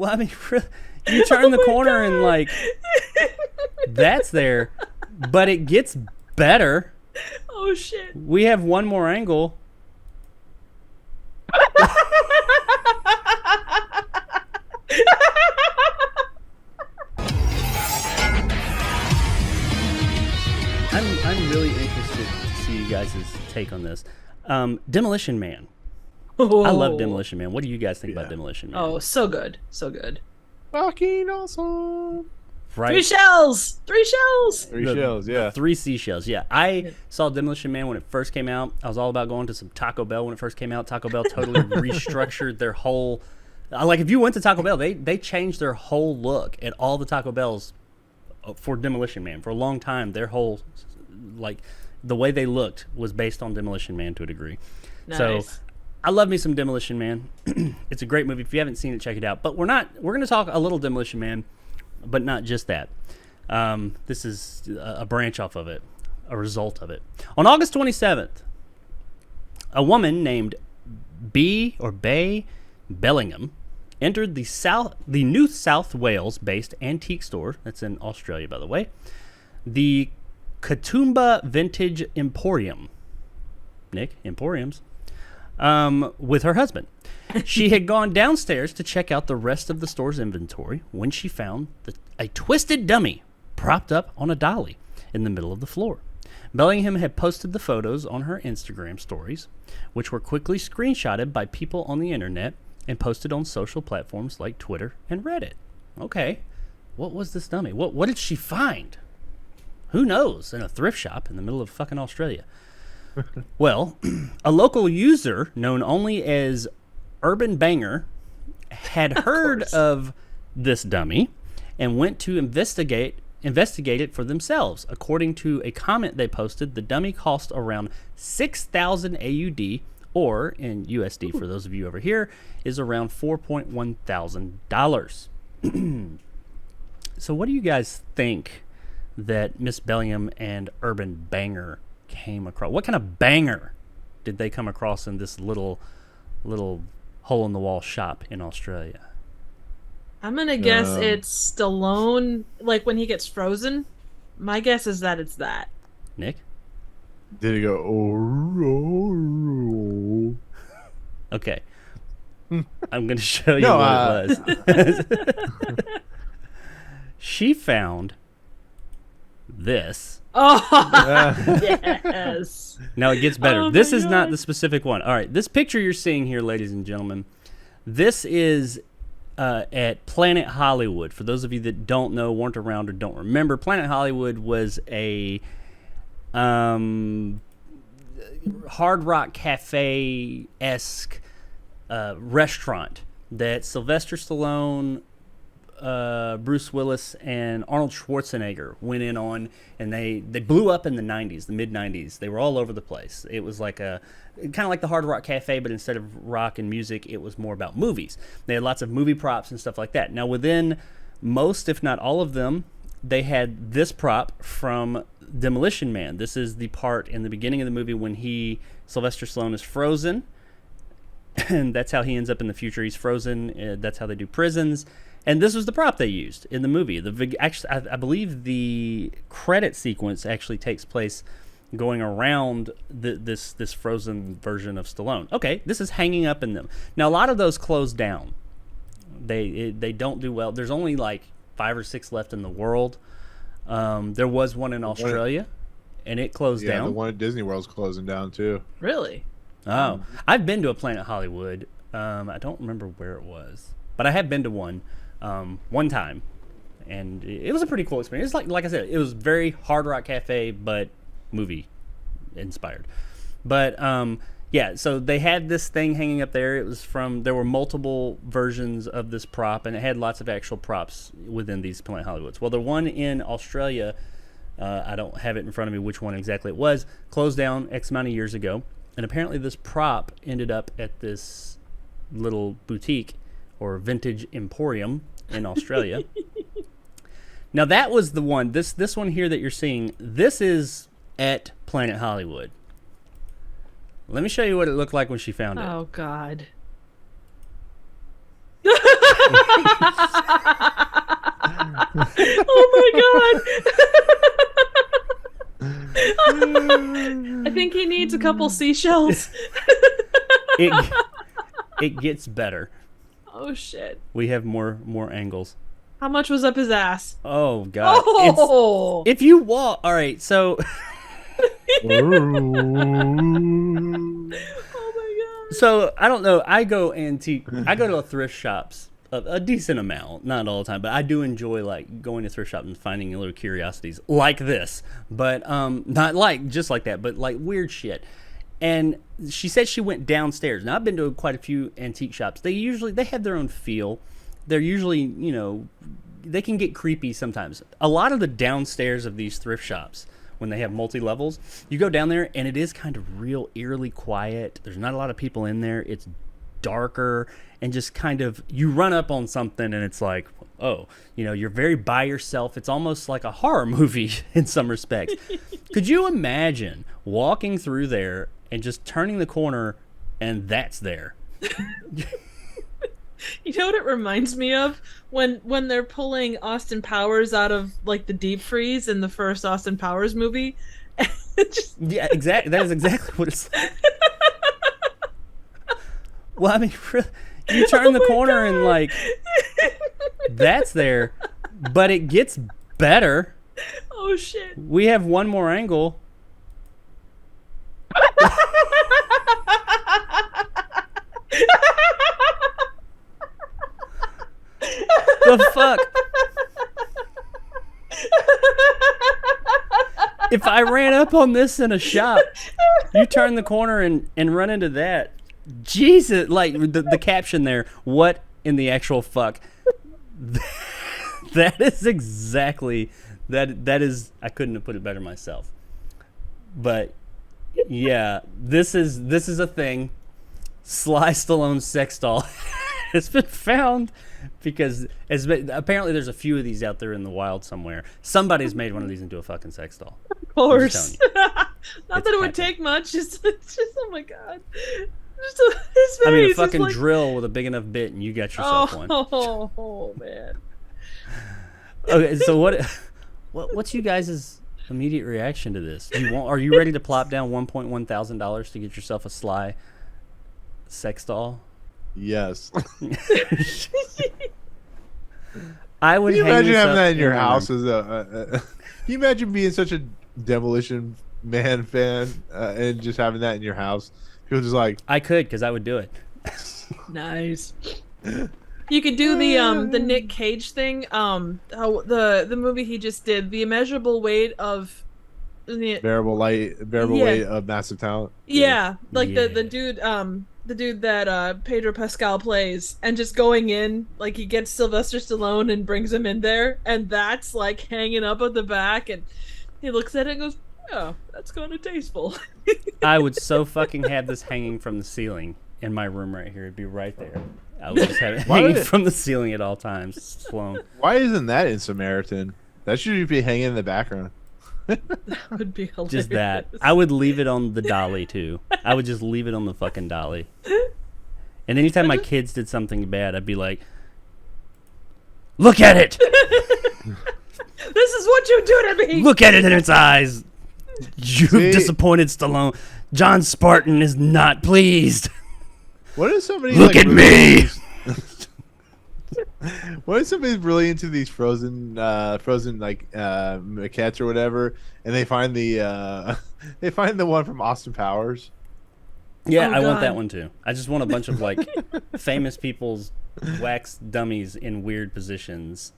Well, I mean, you turn the corner and like that's there, but it gets better. Oh shit! We have one more angle. I'm really interested to see you guys' take on this. Demolition Man. I love Demolition Man. What do you guys think about Demolition Man? Oh, so good. So good. Fucking awesome. Right. Three shells, Yeah. 3 seashells, yeah. I saw Demolition Man when it first came out. I was all about going to some Taco Bell when it first came out. Taco Bell totally restructured their whole... Like, if you went to Taco Bell, they changed their whole look at all the Taco Bells for Demolition Man. For a long time, their whole... Like, the way they looked was based on Demolition Man to a degree. Nice. So, I love me some Demolition Man. It's a great movie. If you haven't seen it, check it out. But we're going to talk a little Demolition Man, but not just that. This is a branch off of it, a result of it. On August 27th, a woman named Bay Bellingham entered the New South Wales-based antique store, that's in Australia, by the way, the Katoomba Vintage Emporium. Nick, Emporiums. With her husband. She had gone downstairs to check out the rest of the store's inventory when she found a twisted dummy propped up on a dolly in the middle of the floor. Bellingham had posted the photos on her Instagram stories, which were quickly screenshotted by people on the internet and posted on social platforms like Twitter and Reddit. Okay, what was this dummy? What did she find? Who knows? In a thrift shop in the middle of fucking Australia. Well, a local user known only as Urban Banger had heard of this dummy and went to investigate it for themselves. According to a comment they posted, the dummy cost around 6,000 AUD, or in USD for those of you over here, is around $4.1 thousand. So what do you guys think that Miss Bellingham and Urban Banger came across? What kind of banger did they come across in this little hole in the wall shop in Australia? I'm gonna guess it's Stallone, like when he gets frozen. My guess is that it's that. Nick? Did he go, oh. Okay. I'm going to show you what it was. She found this. Oh, yes. Now it gets better. This is God. not the specific one. All right, this picture you're seeing here, ladies and gentlemen, this is at Planet Hollywood. For those of you that don't know, weren't around, or don't remember, Planet Hollywood was a Hard Rock Cafe-esque restaurant that Sylvester Stallone, Bruce Willis, and Arnold Schwarzenegger went in on, and they blew up in the 90s, the mid-90s. They were all over the place. It was like kind of like the Hard Rock Cafe, but instead of rock and music, it was more about movies. They had lots of movie props and stuff like that. Now, within most, if not all of them, they had this prop from Demolition Man. This is the part in the beginning of the movie when Sylvester Stallone is frozen, and that's how he ends up in the future. He's frozen. That's how they do prisons. And this was the prop they used in the movie. Actually, I believe the credit sequence actually takes place going around this frozen version of Stallone. Okay, this is hanging up in them. Now, a lot of those closed down. They don't do well. There's only like 5 or 6 left in the world. There was one in Australia, and it closed down. Yeah, the one at Disney World's closing down too. Really? Oh, I've been to a Planet Hollywood. I don't remember where it was, but I have been to one time, and it was a pretty cool experience. It's like I said, it was very Hard Rock Cafe, but movie inspired. But yeah, so they had this thing hanging up there. There were multiple versions of this prop, and it had lots of actual props within these Planet Hollywoods. Well, the one in Australia, I don't have it in front of me which one exactly it was, closed down X amount of years ago, and apparently this prop ended up at this little boutique or vintage emporium in Australia. Now that was the one. This one here that you're seeing, this is at Planet Hollywood. Let me show you what it looked like when she found it. Oh God. couple seashells. It gets better. Oh shit! We have more angles. How much was up his ass? Oh god! Oh! If you walk, all right. So. Oh my god! So I don't know. I go to thrift shops a decent amount, not all the time, but I do enjoy like going to thrift shops and finding little curiosities like this, but not like just like that, but like weird shit. And she said she went downstairs. Now I've been to quite a few antique shops. They have their own feel. They're usually, they can get creepy sometimes. A lot of the downstairs of these thrift shops, when they have multi-levels, you go down there and it is kind of real eerily quiet. There's not a lot of people in there. It's darker and just kind of, you run up on something and it's like, oh, you're very by yourself. It's almost like a horror movie in some respects. Could you imagine walking through there and just turning the corner and that's there? You know what it reminds me of? When they're pulling Austin Powers out of like the deep freeze in the first Austin Powers movie. Yeah, exactly. That is exactly what it's like. Well, I mean, you turn the corner and like that's there, but it gets better. Oh shit. We have one more angle. The fuck? If I ran up on this in a shop, you turn the corner and run into that. Jesus, like the caption there, what in the actual fuck? That is exactly, that is, I couldn't have put it better myself. But yeah, this is a thing. Sly Stallone's sex doll has been found because apparently there's a few of these out there in the wild somewhere. Somebody's made one of these into a fucking sex doll. Of course. Not that it would happened. take much. It's just oh my god. His face, I mean, a fucking drill with a big enough bit, and you got yourself one. Oh man. Okay, so what's you guys' immediate reaction to this? Are you ready to plop down $1,100 to get yourself a Sly sex doll? Yes. I would. Can you imagine having that in your my house room. Can you imagine being such a Demolition Man fan and just having that in your house? People just like, I could, because I would do it. Nice. You could do the Nick Cage thing. The movie he just did, The Immeasurable Weight of bearable weight of massive talent. Yeah, like Yeah. the dude that Pedro Pascal plays, and just going in, like he gets Sylvester Stallone and brings him in there, and that's like hanging up at the back, and he looks at it and goes, "Oh, that's kind of tasteful." I would so fucking have this hanging from the ceiling in my room right here. It'd be right there. I would just have it hanging from the ceiling at all times. Sloan. Why isn't that in Samaritan? That should be hanging in the background. That would be hilarious. Just that. I would leave it on the dolly too. I would just leave it on the fucking dolly. And anytime my kids did something bad, I'd be like, "Look at it! This is what you do to me! Look at it in its eyes! You've disappointed Stallone. John Spartan is not pleased. What if somebody Look at me! What if somebody's really into these frozen like maquettes or whatever, and they find the one from Austin Powers? Yeah, Oh, I want God. that one too. I just want a bunch of like famous people's wax dummies in weird positions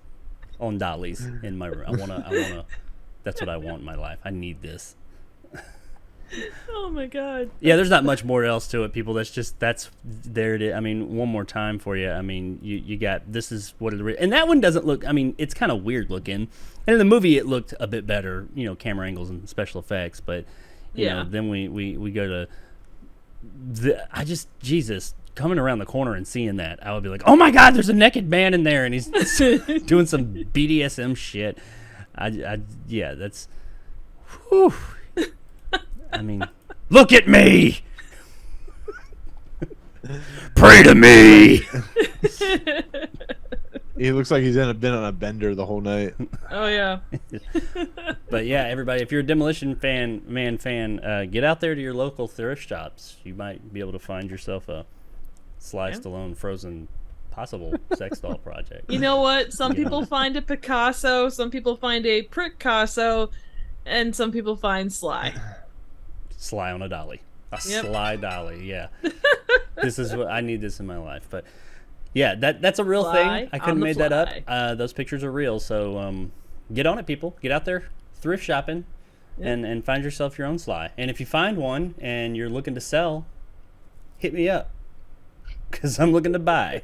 on dollies in my room. I wanna. That's what I want in my life. I need this. Oh my god. Yeah, there's not much more else to it, people. That's there it is. I mean, one more time for you. I mean, you got, this is what it is. And that one doesn't look, I mean, it's kind of weird looking. And in the movie, it looked a bit better, camera angles and special effects. But, you know, then we go to, Jesus, coming around the corner and seeing that, I would be like, oh my God, there's a naked man in there. And he's doing some BDSM shit. Yeah, that's, whew. I mean, look at me! Pray to me! He looks like he's been on a bender the whole night. Oh yeah. But yeah, everybody, if you're a Demolition fan, get out there to your local thrift shops. You might be able to find yourself a Sly Stallone frozen possible sex doll project. You know what? Some people find a Picasso, some people find a Picasso, and some people find Sly. Sly on a dolly. A Yep. Sly dolly, yeah. This is what I need this in my life. But yeah, that's a real Fly thing. I couldn't on the made that fly. up. Those pictures are real. So get on it, people. Get out there thrift shopping and find yourself your own Sly. And if you find one and you're looking to sell, hit me up because I'm looking to buy.